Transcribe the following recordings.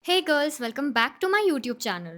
Hey girls, welcome back to my YouTube channel.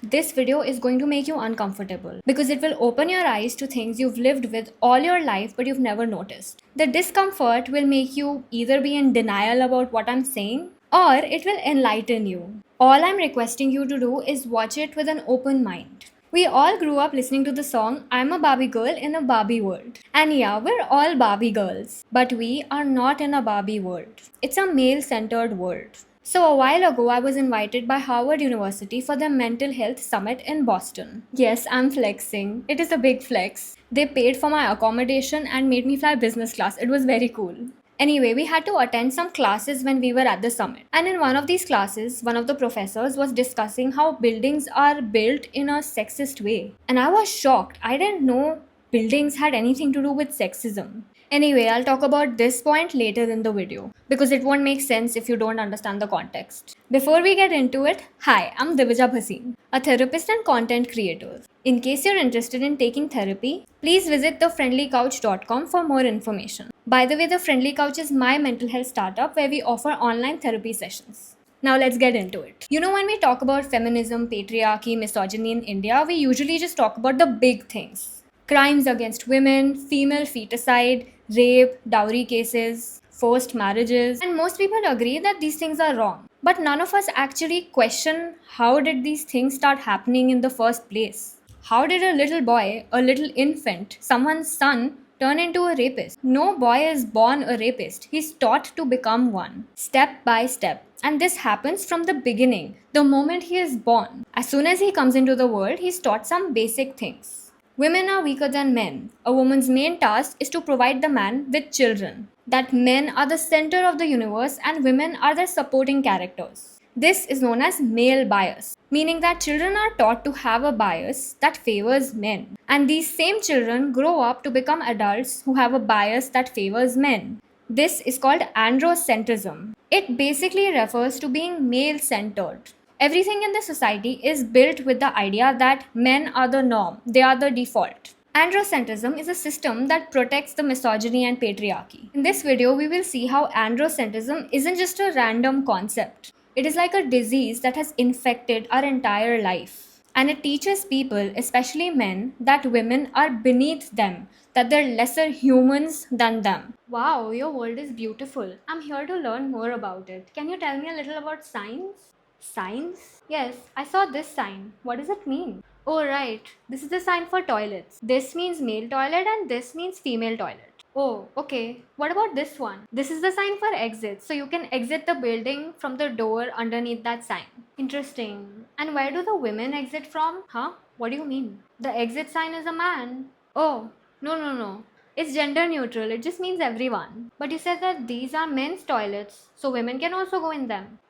This video is going to make you uncomfortable because it will open your eyes to things you've lived with all your life but you've never noticed. The discomfort will make you either be in denial about what I'm saying or it will enlighten you. All I'm requesting you to do is watch it with an open mind. We all grew up listening to the song I'm a Barbie girl in a Barbie world. And yeah, we're all Barbie girls. But we are not in a Barbie world. It's a male centered world. So, a while ago, I was invited by Harvard University for their mental health summit in Boston. Yes, I'm flexing. It is a big flex. They paid for my accommodation and made me fly business class. It was very cool. Anyway, we had to attend some classes when we were at the summit. And in one of these classes, one of the professors was discussing how buildings are built in a sexist way. And I was shocked. I didn't know buildings had anything to do with sexism. Anyway, I'll talk about this point later in the video because it won't make sense if you don't understand the context. Before we get into it, hi, I'm Divija Bhasin, a therapist and content creator. In case you're interested in taking therapy, please visit thefriendlycouch.com for more information. By the way, The Friendly Couch is my mental health startup where we offer online therapy sessions. Now let's get into it. You know, when we talk about feminism, patriarchy, misogyny in India, we usually just talk about the big things. Crimes against women, female feticide, rape, dowry cases, forced marriages, and most people agree that these things are wrong. But none of us actually question how did these things start happening in the first place? How did a little boy, a little infant, someone's son, turn into a rapist? No boy is born a rapist. He's taught to become one, step by step. And this happens from the beginning, the moment he is born. As soon as he comes into the world, he's taught some basic things. Women are weaker than men. A woman's main task is to provide the man with children. That men are the center of the universe and women are their supporting characters. This is known as male bias, meaning that children are taught to have a bias that favors men. And these same children grow up to become adults who have a bias that favors men. This is called androcentrism. It basically refers to being male centered. Everything in the society is built with the idea that men are the norm, they are the default. Androcentrism is a system that protects the misogyny and patriarchy. In this video, we will see how androcentrism isn't just a random concept. It is like a disease that has infected our entire life. And it teaches people, especially men, that women are beneath them, that they're lesser humans than them. Wow, your world is beautiful. I'm here to learn more about it. Can you tell me a little about science? Signs? Yes, I saw this sign. What does it mean? Oh, right. This is the sign for toilets. This means male toilet and this means female toilet. Oh, okay. What about this one? This is the sign for exit. So you can exit the building from the door underneath that sign. Interesting. And where do the women exit from? Huh? What do you mean? The exit sign is a man. Oh, no. It's gender neutral. It just means everyone. But you said that these are men's toilets, so women can also go in them.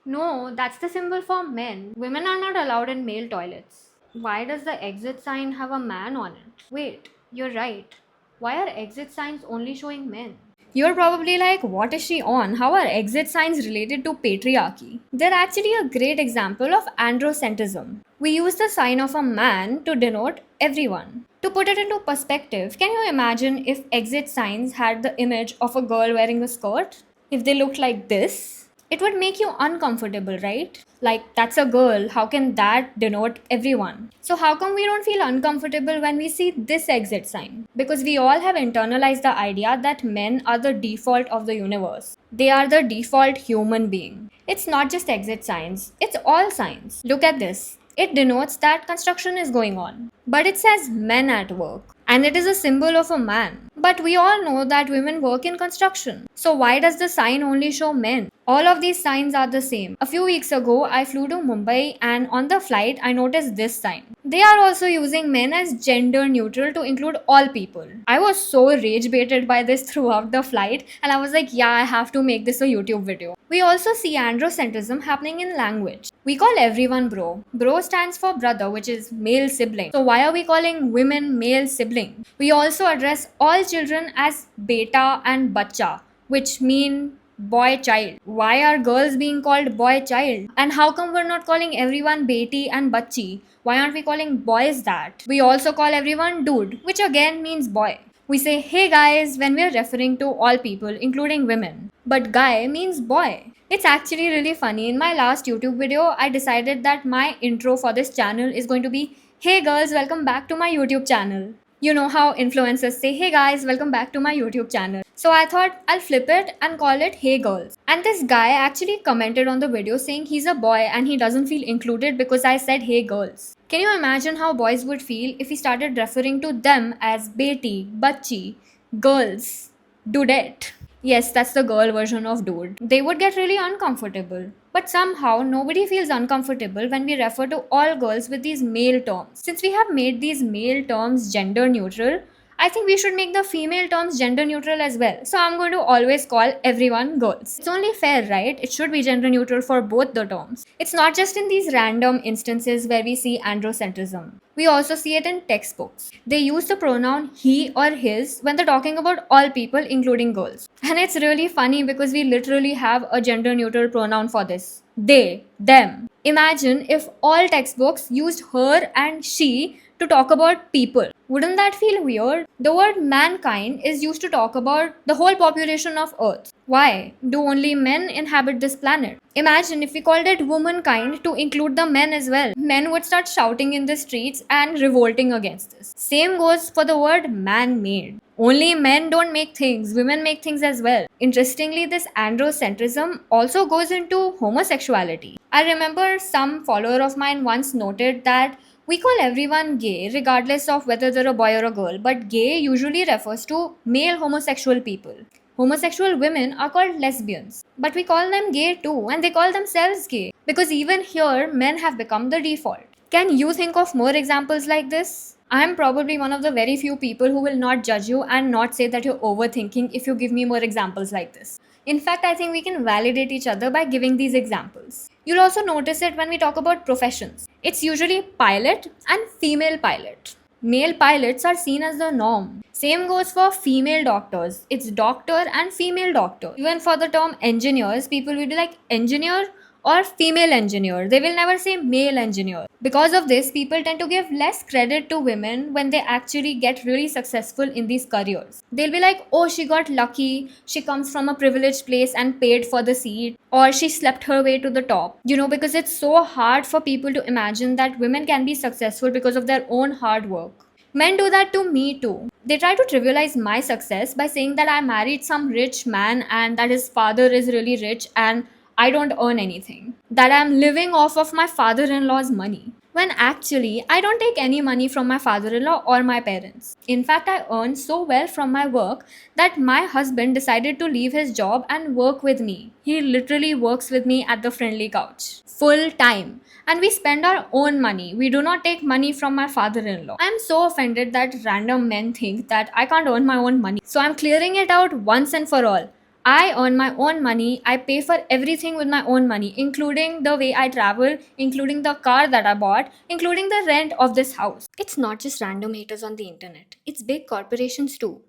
No, that's the symbol for men. Women are not allowed in male toilets. Why does the exit sign have a man on it? Wait, you're right. Why are exit signs only showing men? You're probably like, what is she on? How are exit signs related to patriarchy? They're actually a great example of androcentrism. We use the sign of a man to denote everyone. To put it into perspective, can you imagine if exit signs had the image of a girl wearing a skirt? If they looked like this? It would make you uncomfortable, right? Like, that's a girl. How can that denote everyone? So, how come we don't feel uncomfortable when we see this exit sign? Because we all have internalized the idea that men are the default of the universe. They are the default human being. It's not just exit signs, it's all signs. Look at this. It denotes that construction is going on. But it says men at work. And it is a symbol of a man. But we all know that women work in construction. So why does the sign only show men? All of these signs are the same. A few weeks ago, I flew to Mumbai and on the flight, I noticed this sign. They are also using men as gender neutral to include all people. I was so rage baited by this throughout the flight and I was like, yeah, I have to make this a YouTube video. We also see androcentrism happening in language. We call everyone bro. Bro stands for brother, which is male sibling. So why are we calling women male sibling? We also address all children as beta and bacha, which mean boy child. Why are girls being called boy child? And how come we're not calling everyone beti and bachi? Why aren't we calling boys that? We also call everyone dude, which again means boy. We say hey guys when we're referring to all people, including women. But guy means boy. It's actually really funny. In my last YouTube video, I decided that my intro for this channel is going to be hey girls, welcome back to my YouTube channel. You know how influencers say hey guys, welcome back to my YouTube channel. So I thought I'll flip it and call it hey girls. And this guy actually commented on the video saying he's a boy and he doesn't feel included because I said hey girls. Can you imagine how boys would feel if we started referring to them as beti, bachi, girls, dudette? Yes, that's the girl version of dude. They would get really uncomfortable. But somehow, nobody feels uncomfortable when we refer to all girls with these male terms. Since we have made these male terms gender neutral, I think we should make the female terms gender neutral as well. So I'm going to always call everyone girls. It's only fair, right? It should be gender neutral for both the terms. It's not just in these random instances where we see androcentrism. We also see it in textbooks. They use the pronoun he or his when they're talking about all people, including girls. And it's really funny because we literally have a gender neutral pronoun for this. They, them. Imagine if all textbooks used her and she to talk about people. Wouldn't that feel weird? The word mankind is used to talk about the whole population of Earth. Why? Do only men inhabit this planet? Imagine if we called it womankind to include the men as well. Men would start shouting in the streets and revolting against this. Same goes for the word man-made. Only men don't make things, women make things as well. Interestingly, this androcentrism also goes into homosexuality. I remember some follower of mine once noted that we call everyone gay regardless of whether they're a boy or a girl, but gay usually refers to male homosexual people. Homosexual women are called lesbians, but we call them gay too, and they call themselves gay because even here men have become the default. Can you think of more examples like this? I'm probably one of the very few people who will not judge you and not say that you're overthinking if you give me more examples like this. In fact, I think we can validate each other by giving these examples. You'll also notice it when we talk about professions. It's usually pilot and female pilot. Male pilots are seen as the norm. Same goes for female doctors. It's doctor and female doctor. Even for the term engineers, people will be like engineer or female engineer. They will never say male engineer. Because of this, people tend to give less credit to women when they actually get really successful in these careers. They'll be like, oh, she got lucky, she comes from a privileged place and paid for the seat, or she slept her way to the top. Because it's so hard for people to imagine that women can be successful because of their own hard work. Men do that to me too. They try to trivialize my success by saying that I married some rich man and that his father is really rich and I don't earn anything. That I'm living off of my father-in-law's money. When actually, I don't take any money from my father-in-law or my parents. In fact, I earn so well from my work that my husband decided to leave his job and work with me. He literally works with me at the Friendly Couch. Full time. And we spend our own money. We do not take money from my father-in-law. I'm so offended that random men think that I can't earn my own money. So I'm clearing it out once and for all. I earn my own money. I pay for everything with my own money, including the way I travel, including the car that I bought, including the rent of this house. It's not just random haters on the internet. It's big corporations too.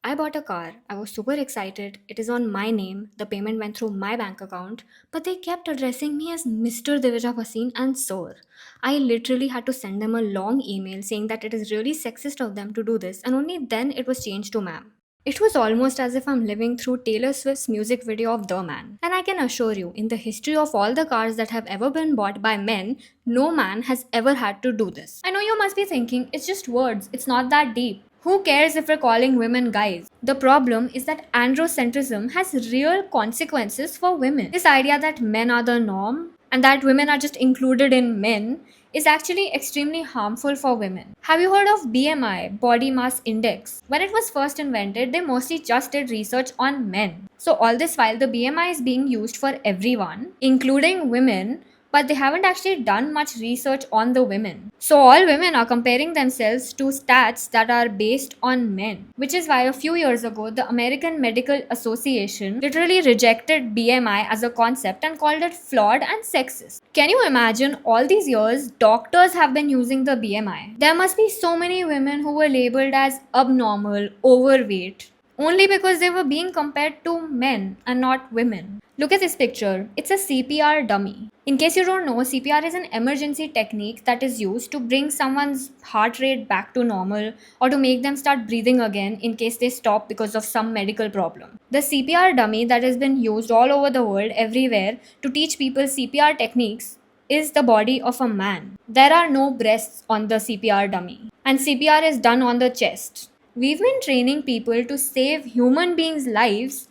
I bought a car. I was super excited. It is on my name. The payment went through my bank account. But they kept addressing me as Mr. Divya Bhasin and Sir. I literally had to send them a long email saying that it is really sexist of them to do this, and only then it was changed to ma'am. It was almost as if I'm living through Taylor Swift's music video of The Man. And I can assure you, in the history of all the cars that have ever been bought by men, no man has ever had to do this. I know you must be thinking, it's just words, it's not that deep. Who cares if we're calling women guys? The problem is that androcentrism has real consequences for women. This idea that men are the norm and that women are just included in men is actually extremely harmful for women. Have you heard of BMI, Body Mass Index? When it was first invented, they mostly just did research on men. So all this while, the BMI is being used for everyone, including women, but they haven't actually done much research on the women. So all women are comparing themselves to stats that are based on men, which is why a few years ago, the American Medical Association literally rejected BMI as a concept and called it flawed and sexist. Can you imagine all these years, doctors have been using the BMI? There must be so many women who were labeled as abnormal, overweight, only because they were being compared to men and not women. Look at this picture. It's a CPR dummy. In case you don't know, CPR is an emergency technique that is used to bring someone's heart rate back to normal or to make them start breathing again in case they stop because of some medical problem. The CPR dummy that has been used all over the world, everywhere, to teach people CPR techniques is the body of a man. There are no breasts on the CPR dummy, and CPR is done on the chest. We've been training people to save human beings' lives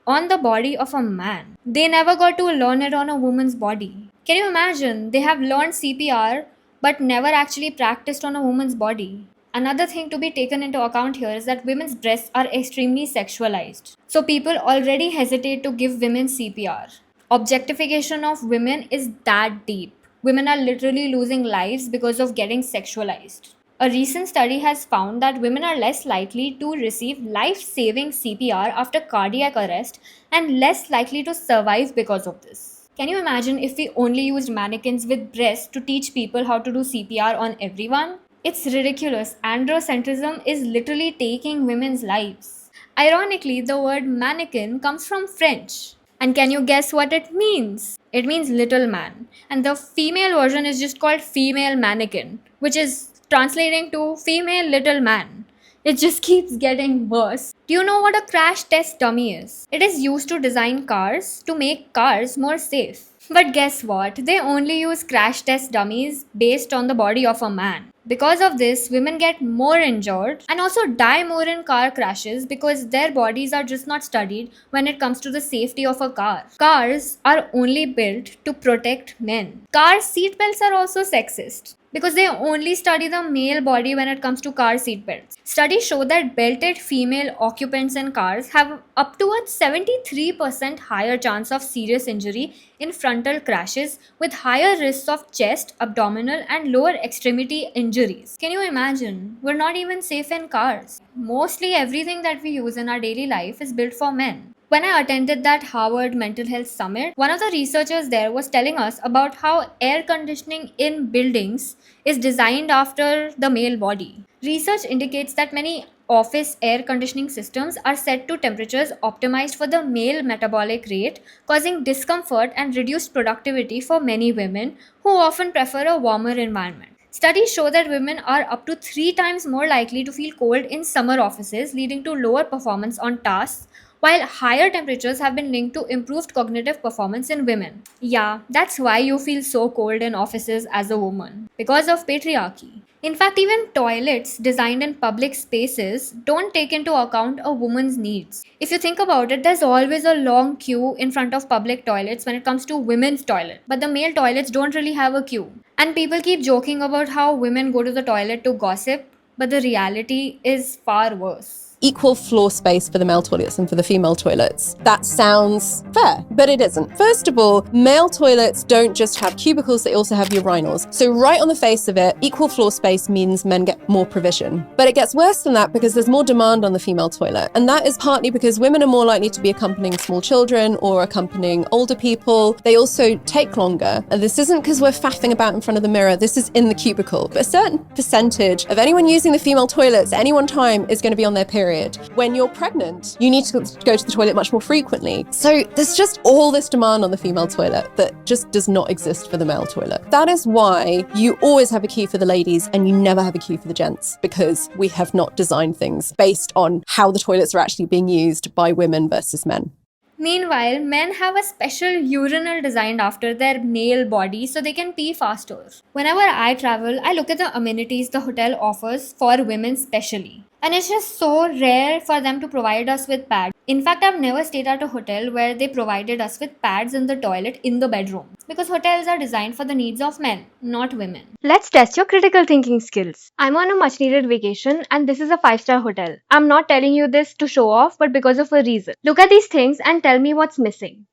on the body of a man. They never got to learn it on a woman's body. Can you imagine? They have learned CPR but never actually practiced on a woman's body. Another thing to be taken into account here is that women's breasts are extremely sexualized. So people already hesitate to give women CPR. Objectification of women is that deep. Women are literally losing lives because of getting sexualized. A recent study has found that women are less likely to receive life saving CPR after cardiac arrest and less likely to survive because of this. Can you imagine if we only used mannequins with breasts to teach people how to do CPR on everyone? It's ridiculous. Androcentrism is literally taking women's lives. Ironically, the word mannequin comes from French. And can you guess what it means? It means little man. And the female version is just called female mannequin, which is translating to female little man. It just keeps getting worse. Do you know what a crash test dummy is? It is used to design cars to make cars more safe. But guess what? They only use crash test dummies based on the body of a man. Because of this, women get more injured and also die more in car crashes because their bodies are just not studied when it comes to the safety of a car. Cars are only built to protect men. Car seatbelts are also sexist because they only study the male body when it comes to car seatbelts. Studies show that belted female occupants in cars have up to a 73% higher chance of serious injury in frontal crashes with higher risks of chest, abdominal, and lower extremity injuries. Can you imagine? We're not even safe in cars. Mostly everything that we use in our daily life is built for men. When I attended that Harvard Mental Health Summit, one of the researchers there was telling us about how air conditioning in buildings is designed after the male body. Research indicates that many office air conditioning systems are set to temperatures optimized for the male metabolic rate, causing discomfort and reduced productivity for many women who often prefer a warmer environment. Studies show that women are up to 3 times more likely to feel cold in summer offices, leading to lower performance on tasks, while higher temperatures have been linked to improved cognitive performance in women. Yeah, that's why you feel so cold in offices as a woman, because of patriarchy. In fact, even toilets designed in public spaces don't take into account a woman's needs. If you think about it, there's always a long queue in front of public toilets when it comes to women's toilet, but the male toilets don't really have a queue. And people keep joking about how women go to the toilet to gossip, but the reality is far worse. Equal floor space for the male toilets and for the female toilets. That sounds fair, but it isn't. First of all, male toilets don't just have cubicles, they also have urinals. So right on the face of it, equal floor space means men get more provision. But it gets worse than that because there's more demand on the female toilet. And that is partly because women are more likely to be accompanying small children or accompanying older people. They also take longer. And this isn't because we're faffing about in front of the mirror, this is in the cubicle. But a certain percentage of anyone using the female toilets at any one time is going to be on their period. When you're pregnant, you need to go to the toilet much more frequently. So there's just all this demand on the female toilet that just does not exist for the male toilet. That is why you always have a queue for the ladies and you never have a queue for the gents, because we have not designed things based on how the toilets are actually being used by women versus men. Meanwhile, men have a special urinal designed after their male body so they can pee faster. Whenever I travel, I look at the amenities the hotel offers for women specially. And it's just so rare for them to provide us with pads. In fact, I've never stayed at a hotel where they provided us with pads in the toilet in the bedroom. Because hotels are designed for the needs of men, not women. Let's test your critical thinking skills. I'm on a much needed vacation and this is a 5-star hotel. I'm not telling you this to show off, but because of a reason. Look at these things and tell me what's missing.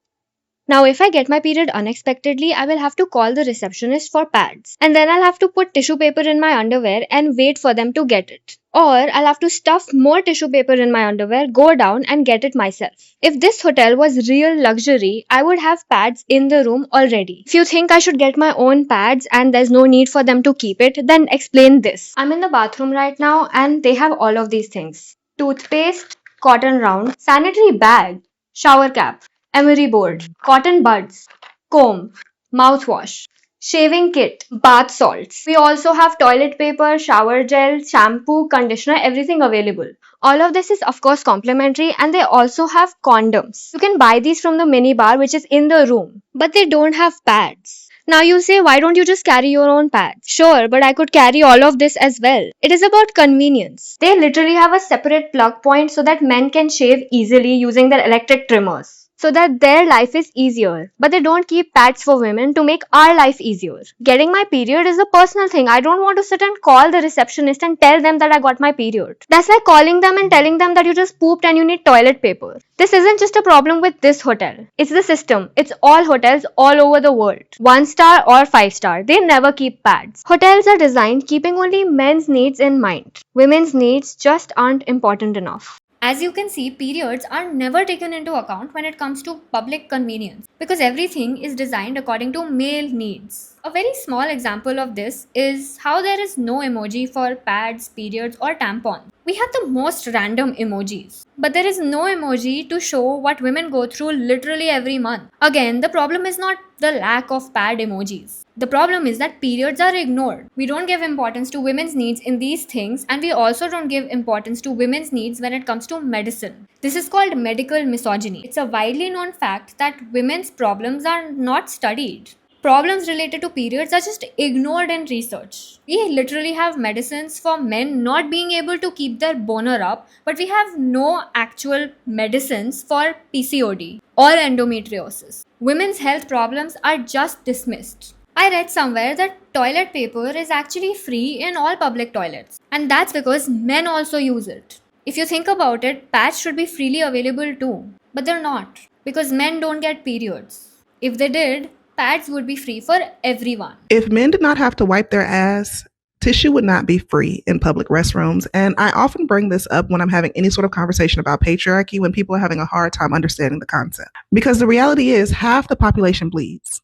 Now, if I get my period unexpectedly, I will have to call the receptionist for pads. And then I'll have to put tissue paper in my underwear and wait for them to get it. Or I'll have to stuff more tissue paper in my underwear, go down and get it myself. If this hotel was real luxury, I would have pads in the room already. If you think I should get my own pads and there's no need for them to keep it, then explain this. I'm in the bathroom right now and they have all of these things. Toothpaste, cotton round, sanitary bag, shower cap, emery board, cotton buds, comb, mouthwash, shaving kit, bath salts. We also have toilet paper, shower gel, shampoo, conditioner, everything available. All of this is of course complimentary, and they also have condoms. You can buy these from the mini bar which is in the room, but they don't have pads. Now you say, why don't you just carry your own pads? Sure, but I could carry all of this as well. It is about convenience. They literally have a separate plug point so that men can shave easily using their electric trimmers, so that their life is easier. But they don't keep pads for women to make our life easier. Getting my period is a personal thing. I don't want to sit and call the receptionist and tell them that I got my period. That's like calling them and telling them that you just pooped and you need toilet paper. This isn't just a problem with this hotel. It's the system. It's all hotels all over the world. 1 star or 5 star. They never keep pads. Hotels are designed keeping only men's needs in mind. Women's needs just aren't important enough. As you can see, periods are never taken into account when it comes to public convenience because everything is designed according to male needs. A very small example of this is how there is no emoji for pads, periods, or tampons. We have the most random emojis, but there is no emoji to show what women go through literally every month. Again, the problem is not the lack of pad emojis. The problem is that periods are ignored. We don't give importance to women's needs in these things, and we also don't give importance to women's needs when it comes to medicine. This is called medical misogyny. It's a widely known fact that women's problems are not studied. Problems related to periods are just ignored in research. We literally have medicines for men not being able to keep their boner up, but we have no actual medicines for PCOD or endometriosis. Women's health problems are just dismissed. I read somewhere that toilet paper is actually free in all public toilets, and that's because men also use it. If you think about it, pads should be freely available too, but they're not because men don't get periods. If they did, pads would be free for everyone. If men did not have to wipe their ass, tissue would not be free in public restrooms. And I often bring this up when I'm having any sort of conversation about patriarchy when people are having a hard time understanding the concept. Because the reality is half the population bleeds.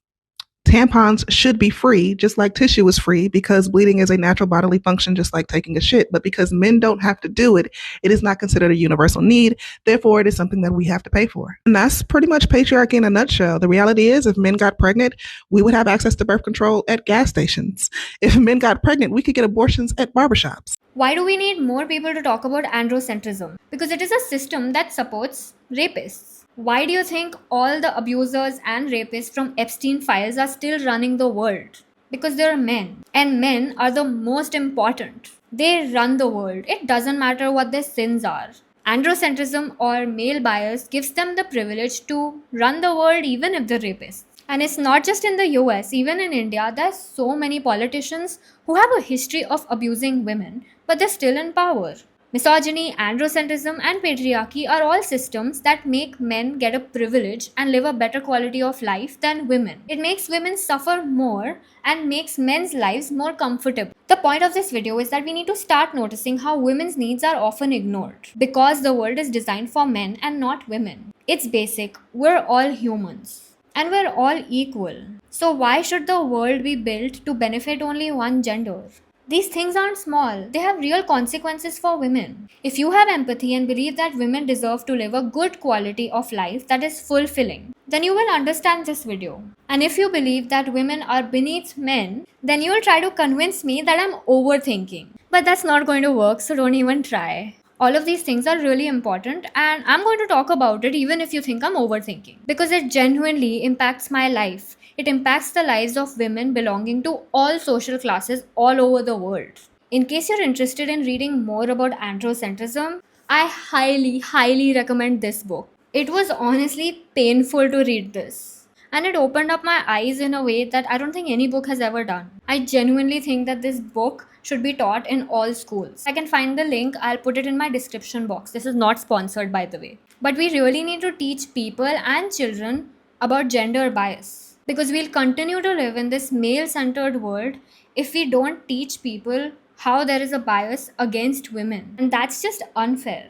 Tampons should be free, just like tissue is free, because bleeding is a natural bodily function, just like taking a shit. But because men don't have to do it, it is not considered a universal need. Therefore, it is something that we have to pay for. And that's pretty much patriarchy in a nutshell. The reality is, if men got pregnant, we would have access to birth control at gas stations. If men got pregnant, we could get abortions at barbershops. Why do we need more people to talk about androcentrism? Because it is a system that supports rapists. Why do you think all the abusers and rapists from Epstein files are still running the world? Because they're men. And men are the most important. They run the world. It doesn't matter what their sins are. Androcentrism or male bias gives them the privilege to run the world even if they're rapists. And it's not just in the US, even in India, there's so many politicians who have a history of abusing women, but they're still in power. Misogyny, androcentrism, and patriarchy are all systems that make men get a privilege and live a better quality of life than women. It makes women suffer more and makes men's lives more comfortable. The point of this video is that we need to start noticing how women's needs are often ignored because the world is designed for men and not women. It's basic. We're all humans. And we're all equal. So why should the world be built to benefit only one gender? These things aren't small. They have real consequences for women. If you have empathy and believe that women deserve to live a good quality of life that is fulfilling, then you will understand this video. And if you believe that women are beneath men, then you will try to convince me that I'm overthinking. But that's not going to work, so don't even try. All of these things are really important, and I'm going to talk about it even if you think I'm overthinking. Because it genuinely impacts my life. It impacts the lives of women belonging to all social classes all over the world. In case you're interested in reading more about androcentrism, I highly recommend this book. It was honestly painful to read this. And it opened up my eyes in a way that I don't think any book has ever done. I genuinely think that this book should be taught in all schools. I can find the link, I'll put it in my description box. This is not sponsored, by the way. But we really need to teach people and children about gender bias. Because we'll continue to live in this male-centered world if we don't teach people how there is a bias against women. And that's just unfair.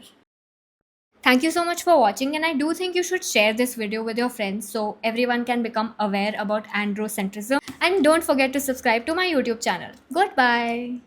Thank you so much for watching, and I do think you should share this video with your friends so everyone can become aware about androcentrism. And don't forget to subscribe to my YouTube channel. Goodbye.